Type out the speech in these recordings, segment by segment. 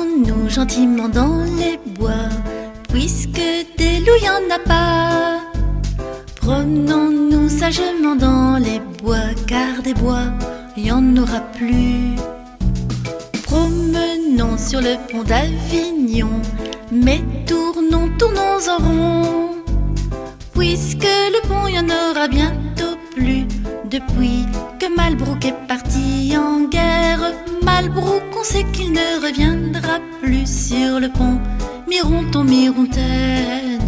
Promenons-nous gentiment dans les bois, puisque des loups y en a pas. Promenons-nous sagement dans les bois, car des bois y en aura plus. Promenons sur le pont d'Avignon, mais tournons, tournons en rond, puisque le pont y en aura bientôt plus. Depuis que Malbrook est parti en guerre, Malbrook, on sait qu'il ne reviendra plus. Sur le pont, Mironton, Mirontaine.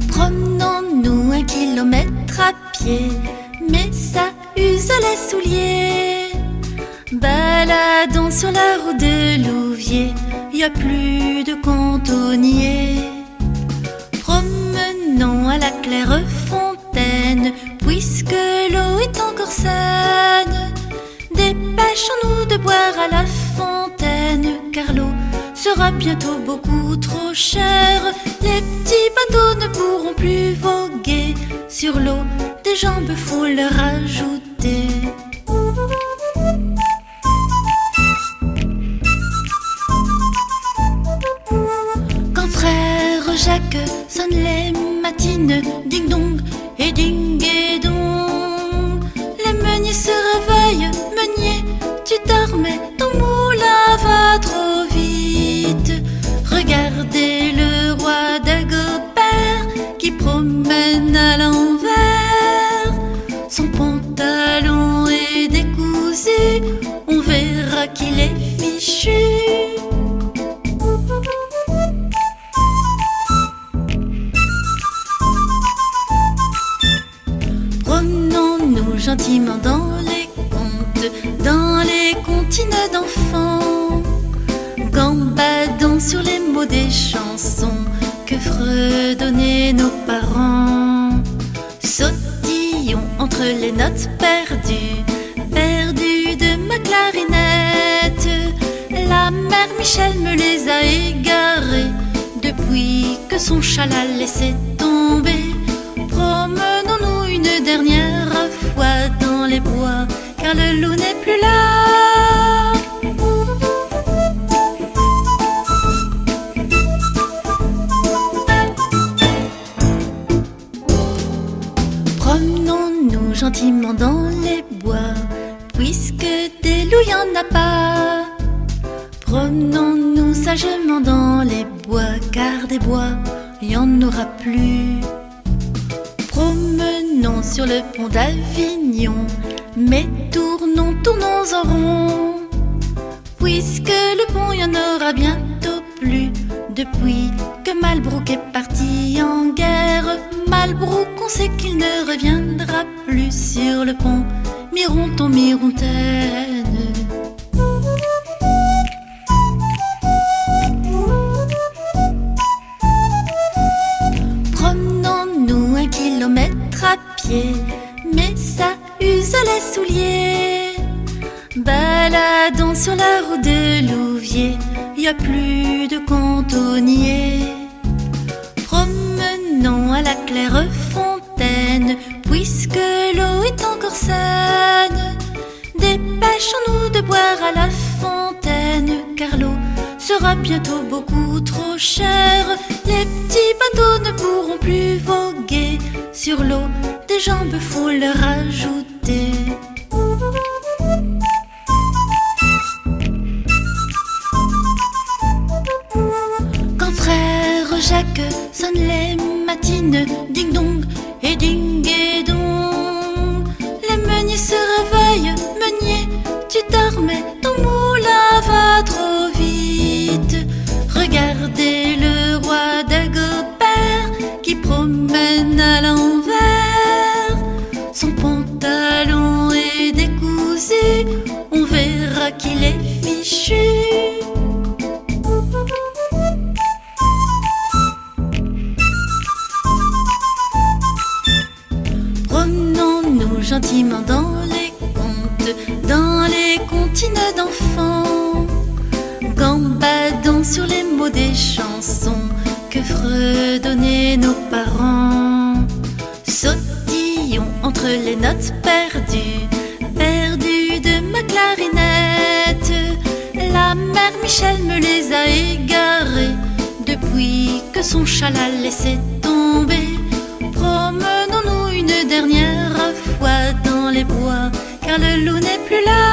Promenons-nous 1 kilomètre à pied, mais ça use les souliers. Baladons sur la route de Louviers, y a plus de cantonniers. Promenons à la claire fontaine, puisque l'eau est encore saine. Dépêchons-nous de boire à la fontaine, car l'eau sera bientôt beaucoup trop chère. Les petits bateaux ne pourront plus voguer sur l'eau, des jambes faut leur ajouter. Quand frère Jacques sonne les matines, ding-dong et ding-et-dong, les meuniers se réveillent. Meunier, tu dormais, ton moulin va trop vite. Regardez le roi Dagobert qui promène à l'envers. Son pantalon est décousu, on verra qu'il est fichu. Promenons-nous gentiment dans les contes, dans les comptines d'enfants. Gambadons sur les mots des chansons que fredonnaient nos parents. Sautillons entre les notes perdues, perdues de ma clarinette. La mère Michel me les a égarées depuis que son chat l'a laissé tomber. Promenons-nous une dernière fois dans les bois, car le loup n'est plus là. Promenons-nous gentiment dans les bois, puisque des loups y en a pas. Promenons-nous sagement dans les bois, car des bois y en aura plus. Promenons sur le pont d'Avignon, mais tournons, tournons en rond, puisque le pont y en aura bientôt plus. Depuis que Malbrook est parti en guerre, Malbrook, on sait qu'il ne reviendra plus. Sur le pont, Mironton, Mirontaine. Promenons-nous 1 kilomètre à pied, mais ça use les souliers. Baladons sur la route de Louviers, y a plus de cantonniers. Promenons à la claire fontaine, puisque l'eau est encore saine. Dépêchons-nous de boire à la fontaine, car l'eau sera bientôt beaucoup trop chère. Les petits bateaux ne pourront plus voguer sur l'eau, des jambes faut leur ajouter. Quand frère Jacques sonne les matines, ding-dong et ding-et-dong, les meuniers se réveillent. Meunier, tu dormais, ton moulin va trop vite. Regardez le roi Dagobert qui promène à l'envers. Son pantalon est décousu, on verra qu'il est fichu. Promenons-nous gentiment dans les contes, dans les comptines d'enfants. Gambadons sur les mots des chansons que fredonnaient nos parents. Sautillons entre les notes perdues, perdues de ma clarinette. La mère Michel me les a égarées depuis que son chat l'a laissé tomber. Promenons-nous une dernière fois dans les bois, car le loup n'est plus là.